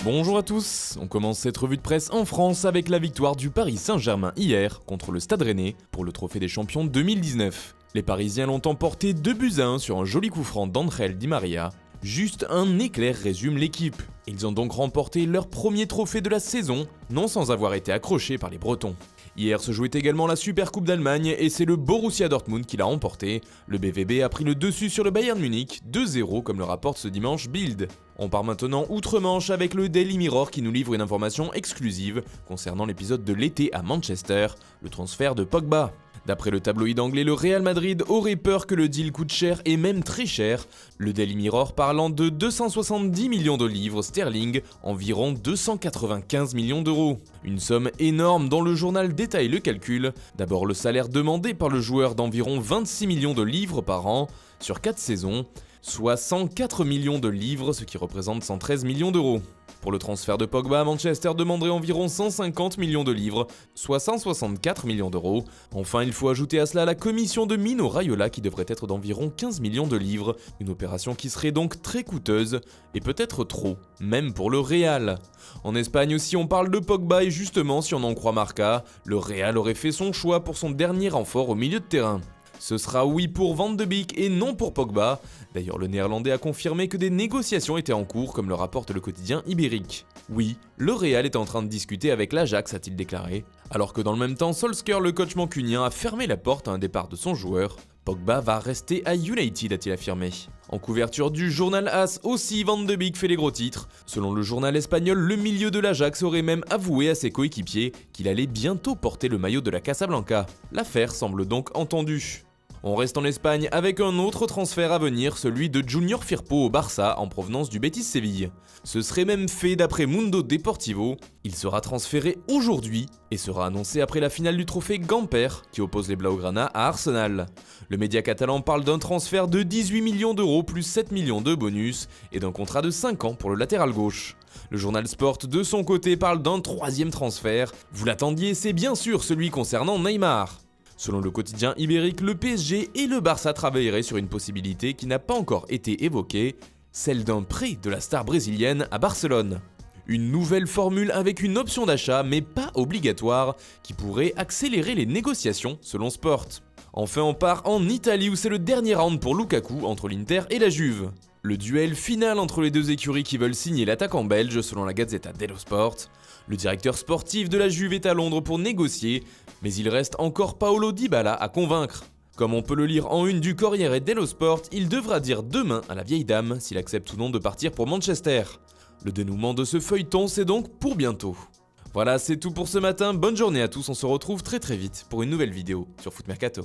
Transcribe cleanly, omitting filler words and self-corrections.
Bonjour à tous, on commence cette revue de presse en France avec la victoire du Paris Saint-Germain hier contre le Stade Rennais pour le Trophée des Champions 2019. Les Parisiens l'ont emporté 2-1 sur un joli coup franc d'Angel Di Maria. Juste un éclair résume l'équipe. Ils ont donc remporté leur premier trophée de la saison, non sans avoir été accrochés par les Bretons. Hier se jouait également la Super Coupe d'Allemagne et c'est le Borussia Dortmund qui l'a remporté. Le BVB a pris le dessus sur le Bayern Munich, 2-0 comme le rapporte ce dimanche Bild. On part maintenant outre-Manche avec le Daily Mirror qui nous livre une information exclusive concernant l'épisode de l'été à Manchester, le transfert de Pogba. D'après le tabloïd anglais, le Real Madrid aurait peur que le deal coûte cher et même très cher, le Daily Mirror parlant de 270 millions de livres sterling, environ 295 millions d'euros. Une somme énorme dont le journal détaille le calcul. D'abord le salaire demandé par le joueur d'environ 26 millions de livres par an sur 4 saisons, soit 104 millions de livres, ce qui représente 113 millions d'euros. Pour le transfert de Pogba, Manchester demanderait environ 150 millions de livres, soit 164 millions d'euros. Enfin, il faut ajouter à cela la commission de Mino Raiola qui devrait être d'environ 15 millions de livres, une opération qui serait donc très coûteuse, et peut-être trop, même pour le Real. En Espagne aussi, on parle de Pogba et justement, si on en croit Marca, le Real aurait fait son choix pour son dernier renfort au milieu de terrain. Ce sera oui pour Van de Beek et non pour Pogba. D'ailleurs, le néerlandais a confirmé que des négociations étaient en cours, comme le rapporte le quotidien Ibérique. Oui, le Real est en train de discuter avec l'Ajax, a-t-il déclaré. Alors que dans le même temps, Solskjaer, le coach mancunien, a fermé la porte à un départ de son joueur. Pogba va rester à United, a-t-il affirmé. En couverture du journal AS aussi, Van de Beek fait les gros titres. Selon le journal espagnol, le milieu de l'Ajax aurait même avoué à ses coéquipiers qu'il allait bientôt porter le maillot de la Casablanca. L'affaire semble donc entendue. On reste en Espagne avec un autre transfert à venir, celui de Junior Firpo au Barça en provenance du Betis Séville. Ce serait même fait d'après Mundo Deportivo. Il sera transféré aujourd'hui et sera annoncé après la finale du trophée Gamper qui oppose les Blaugrana à Arsenal. Le média catalan parle d'un transfert de 18 millions d'euros plus 7 millions de bonus et d'un contrat de 5 ans pour le latéral gauche. Le journal Sport de son côté parle d'un troisième transfert. Vous l'attendiez, c'est bien sûr celui concernant Neymar. Selon le quotidien Ibérique, le PSG et le Barça travailleraient sur une possibilité qui n'a pas encore été évoquée, celle d'un prêt de la star brésilienne à Barcelone. Une nouvelle formule avec une option d'achat, mais pas obligatoire, qui pourrait accélérer les négociations selon Sport. Enfin, on part en Italie où c'est le dernier round pour Lukaku entre l'Inter et la Juve. Le duel final entre les deux écuries qui veulent signer l'attaquant belge selon la Gazzetta dello Sport. Le directeur sportif de la Juve est à Londres pour négocier, mais il reste encore Paolo Dybala à convaincre. Comme on peut le lire en une du Corriere dello Sport, il devra dire demain à la vieille dame s'il accepte ou non de partir pour Manchester. Le dénouement de ce feuilleton, c'est donc pour bientôt. Voilà, c'est tout pour ce matin, bonne journée à tous, on se retrouve très vite pour une nouvelle vidéo sur Foot Mercato.